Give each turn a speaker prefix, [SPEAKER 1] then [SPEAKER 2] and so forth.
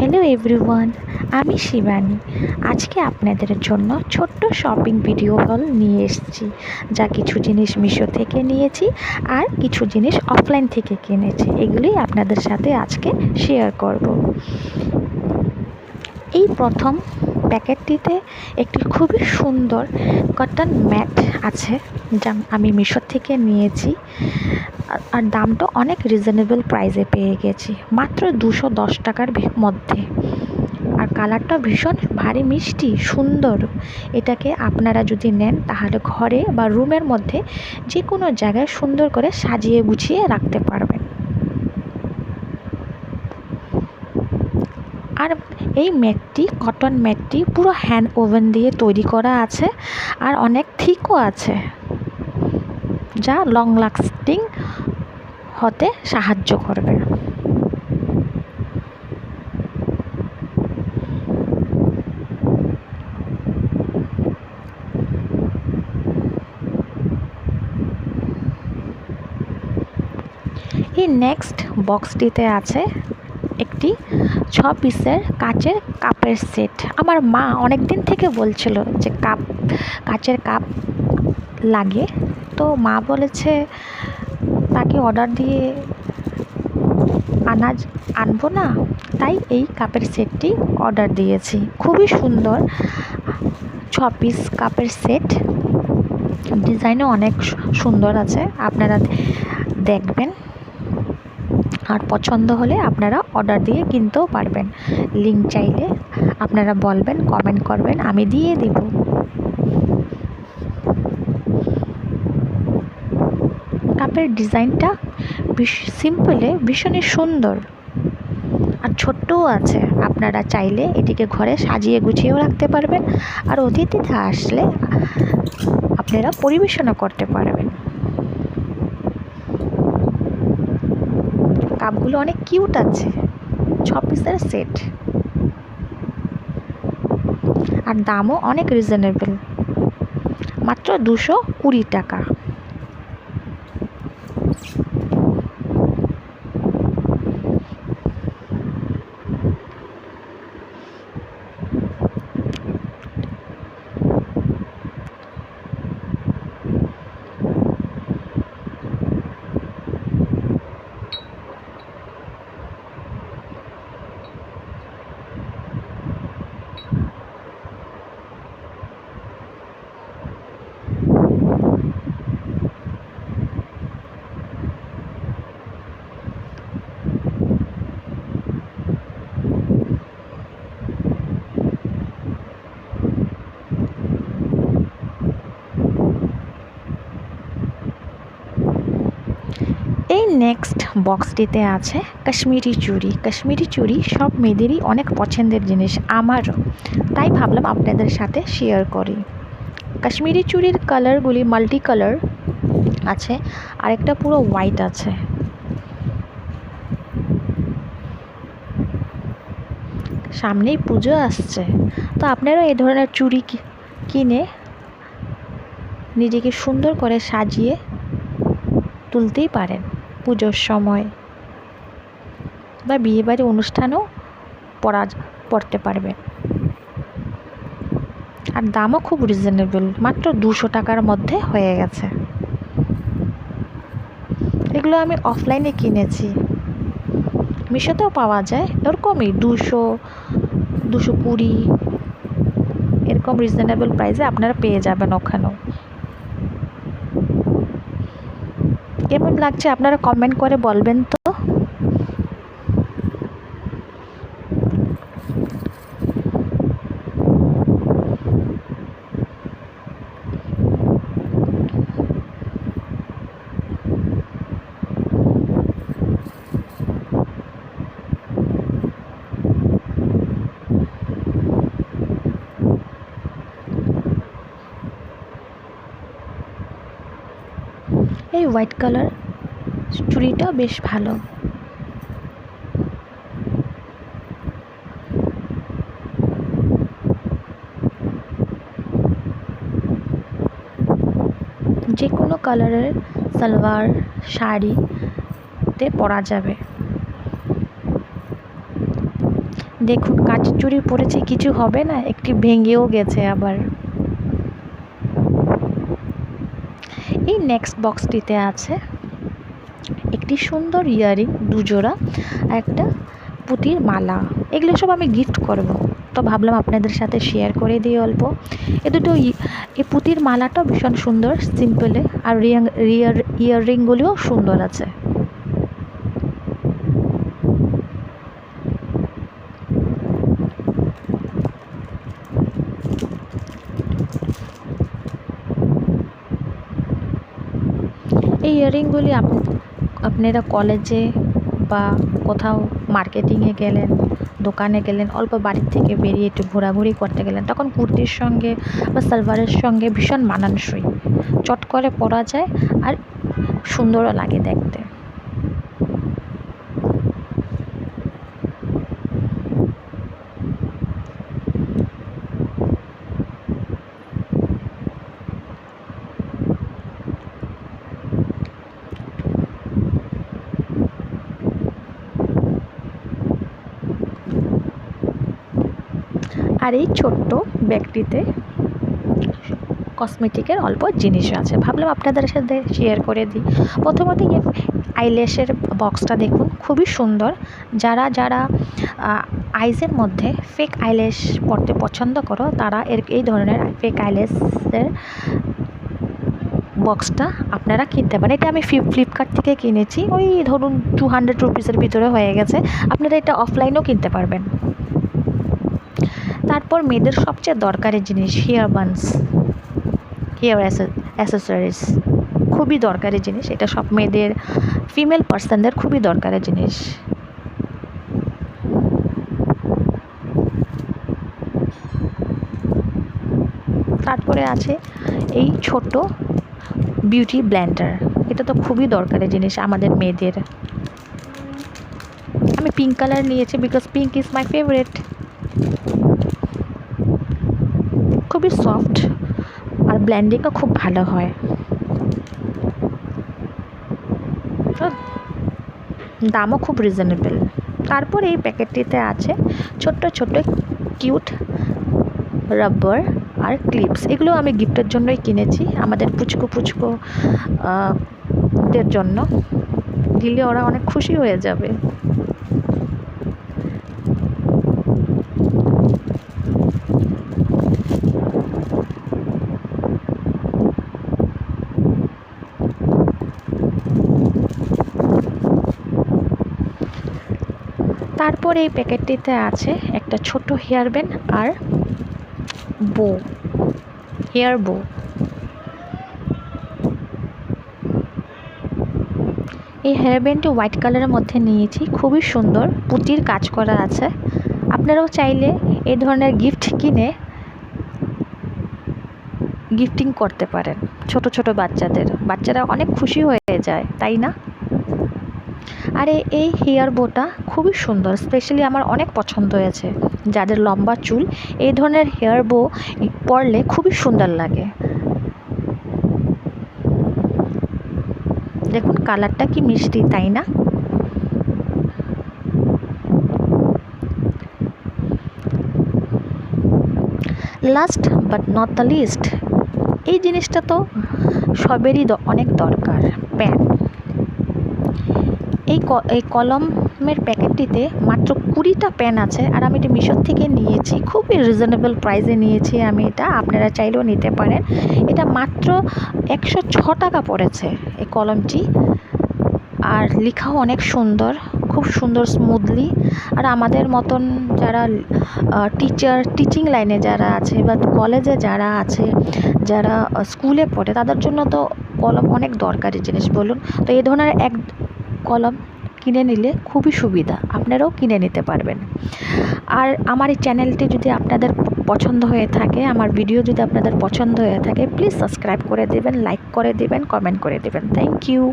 [SPEAKER 1] Hello everyone, আমি শিবানী। আজকে আপনাদের জন্য ছোট্ট শপিং ভিডিও হল নিয়ে এসেছি। যা কিছু জিনিস মিশো থেকে নিয়েছি আর কিছু জিনিস অফলাইন থেকে কিনেছি, এগুলি আপনাদের সাথে আজকে শেয়ার করব। এই প্রথম প্যাকেটটিতে একটি খুবই সুন্দর কটন ম্যাট আছে, যা আমি মিশো থেকে নিয়েছি। আর দামটা অনেক রিজনেবল প্রাইসে পেয়ে গেছি, মাত্র 210 টাকার মধ্যে। আর কালারটা ভীষণ ভারী মিষ্টি সুন্দর। এটাকে আপনারা যদি নেন তাহলে ঘরে বা রুমের মধ্যে যে কোনো জায়গায় সুন্দর করে সাজিয়ে গুছিয়ে রাখতে পারবেন। আর এই ম্যাটটি, কটন ম্যাটটি পুরো হ্যান্ড ওভেন দিয়ে তৈরি করা আছে আর অনেক থিকও আছে, যা লং লাস্টিং হতে সাহায্য করবে। এই নেক্সট বক্সটিতে আছে একটি 6 পিসের কাচের সেট। আমার মা অনেক দিন থেকে বলছিল যে কাচের কাপ লাগে, তো মা বলেছে তাকে অর্ডার দিয়ে আনবো না, তাই এই কাপের সেটটি অর্ডার দিয়েছি। খুবই সুন্দর 6 পিস কাপের সেট, ডিজাইনও অনেক সুন্দর আছে। আপনারা দেখবেন আর পছন্দ হলে আপনারা অর্ডার দিয়ে কিনতেও পারবেন। লিঙ্ক চাইলে আপনারা বলবেন, কমেন্ট করবেন, আমি দিয়ে দেব। কাপের ডিজাইনটা সিম্পলে ভীষণই সুন্দর আর ছোট্টও আছে। আপনারা চাইলে এটিকে ঘরে সাজিয়ে গুছিয়েও রাখতে পারবেন, আর অতিথিরা আসলে আপনারা পরিবেশনও করতে পারবেন। কাপগুলো অনেক কিউট আছে, 6 পিসের সেট, আর দামও অনেক রিজনেবল, মাত্র 220 টাকা। এই নেক্সট বক্সটিতে আছে কাশ্মীরি চুড়ি। কাশ্মীরি চুড়ি সব মেয়েদেরই অনেক পছন্দের জিনিস, আমারও, তাই ভাবলাম আপনাদের সাথে শেয়ার করি। কাশ্মীরি চুড়ির কালারগুলি মাল্টি কালার আছে, আরেকটা পুরো হোয়াইট আছে। সামনেই পুজো আসছে, তো আপনারা এই ধরনের চুড়ি কিনে নিজেকে সুন্দর করে সাজিয়ে তুলতেই পারেন পুজোর সময়, বা বিয়েবাড়ি অনুষ্ঠানেও পরতে পারবেন। আর দামও খুব রিজনেবল, মাত্র 200 টাকার মধ্যে হয়ে গেছে। এগুলো আমি অফলাইনে কিনেছি, মিশোতেও পাওয়া যায় এরকমই 200-220 এরকম রিজনেবল প্রাইসে আপনারা পেয়ে যাবেন ওখানেও। কেমন লাগছে আপনারা কমেন্ট করে বলবেন তো। এই হোয়াইট কালার চুড়িটা বেশ ভালো। যে কোনো কালারের সালোয়ার শাড়িতে পরা যাবে। দেখুন কাচের চুড়ি পরেছে, কিছু হবে না, একটি ভেঙেও গেছে আবার। এই নেক্সট বক্সটিতে আছে একটি সুন্দর ইয়ারিং, দুজোড়া, একটা পুঁতির মালা। এগুলো সব আমি গিফট করব, তো ভাবলাম আপনাদের সাথে শেয়ার করে দিই অল্প। এ দুটো এই পুঁতির মালাটাও ভীষণ সুন্দর, সিম্পলে, আর ইয়াররিংগুলিও সুন্দর আছে। এই ইয়াররিংগুলি আপনারা কলেজে বা কোথাও মার্কেটিংয়ে গেলেন, দোকানে গেলেন, অল্প বাড়ির থেকে বেরিয়ে একটু ঘোরাঘুরি করতে গেলেন, তখন কুর্তির সঙ্গে বা সালোয়ারের সঙ্গে ভীষণ মানানসই, চট করে পরা যায় আর সুন্দরও লাগে দেখতে। আর এই ছোট্ট ব্যাগটিতে কসমেটিকের অল্প জিনিস আছে, ভাবলাম আপনাদের সাথে শেয়ার করে দিই। প্রথমত এই আইল্যাশের বক্সটা দেখুন, খুবই সুন্দর। যারা যারা আইসের মধ্যে ফেক আইল্যাশ পরতে পছন্দ করো, তারা এই ধরনের ফেক আইল্যাশের বক্সটা আপনারা কিনতে পারেন। এটা আমি ফ্লিপকার্ট থেকে কিনেছি, ওই ধরুন 200 রুপিসের ভিতরে হয়ে গেছে। আপনারা এটা অফলাইনেও কিনতে পারবেন। তারপর মেয়েদের সবচেয়ে দরকারি জিনিস, হেয়ার বানস, হেয়ার অ্যাসেসরিজ, খুবই দরকারি জিনিস। এটা সব মেয়েদের, ফিমেল পার্সনদের খুবই দরকারি জিনিস। তারপরে আছে এই ছোট বিউটি ব্লেন্ডার, এটা তো খুবই দরকারি জিনিস আমাদের মেয়েদের। আমি পিঙ্ক কালার নিয়েছি, because pink is my favourite. খুবই সফট আর ব্লেন্ডিংও খুব ভালো হয়, দামও খুব রিজনেবল। তারপর এই প্যাকেটটিতে আছে ছোট্ট ছোট্ট কিউট রাবার আর ক্লিপস। এগুলো আমি গিফটের জন্যই কিনেছি, আমাদের পুচকো দের জন্য দিলে ওরা অনেক খুশি হয়ে যাবে। তারপর এই প্যাকেটটিতে আছে একটা ছোট হেয়ার ব্যান্ড আর বো, হেয়ার বো। এই হেয়ার ব্যান্ডটি হোয়াইট কালারের মধ্যে নিয়েছি, খুবই সুন্দর, পুঁতির কাজ করা আছে। আপনারাও চাইলে এই ধরনের গিফট কিনে গিফটিং করতে পারেন ছোট ছোট বাচ্চারা অনেক খুশি হয়ে যায়, তাই না? আর এই হেয়ার বোটা খুবই সুন্দর, স্পেশালি আমার অনেক পছন্দ হয়েছে। যাদের লম্বা চুল, এই ধরনের হেয়ার বো পরলে খুবই সুন্দর লাগে। দেখুন কালারটা কি মিষ্টি, তাই না? Last but not the least, এই জিনিসটা তো সবেরই অনেক দরকার, পেন। এই কলমের প্যাকেটটিতে মাত্র 20টা পেন আছে, আর আমি এটা মিশো থেকে নিয়েছি, খুবই রিজনেবল প্রাইসে নিয়েছি আমি এটা। আপনারা চাইলেও নিতে পারেন। এটা মাত্র 106 টাকা পড়েছে এই কলমটি, আর লেখাও অনেক সুন্দর, খুব সুন্দর স্মুথলি। আর আমাদের মতন যারা টিচিং লাইনে যারা আছে বা কলেজে যারা আছে, যারা স্কুলে পড়ে, তাদের জন্য তো কলম অনেক দরকারি জিনিস, বলুন। তো এই ধরনের এক কলম কিনে নিলে খুবই সুবিধা, আপনারাও কিনে নিতে পারবেন। আর আমার এই চ্যানেলটি যদি আপনাদের পছন্দ হয়ে থাকে, আমার ভিডিও যদি আপনাদের পছন্দ হয়ে থাকে, প্লিজ সাবস্ক্রাইব করে দেবেন, লাইক করে দেবেন, কমেন্ট করে দেবেন। Thank you.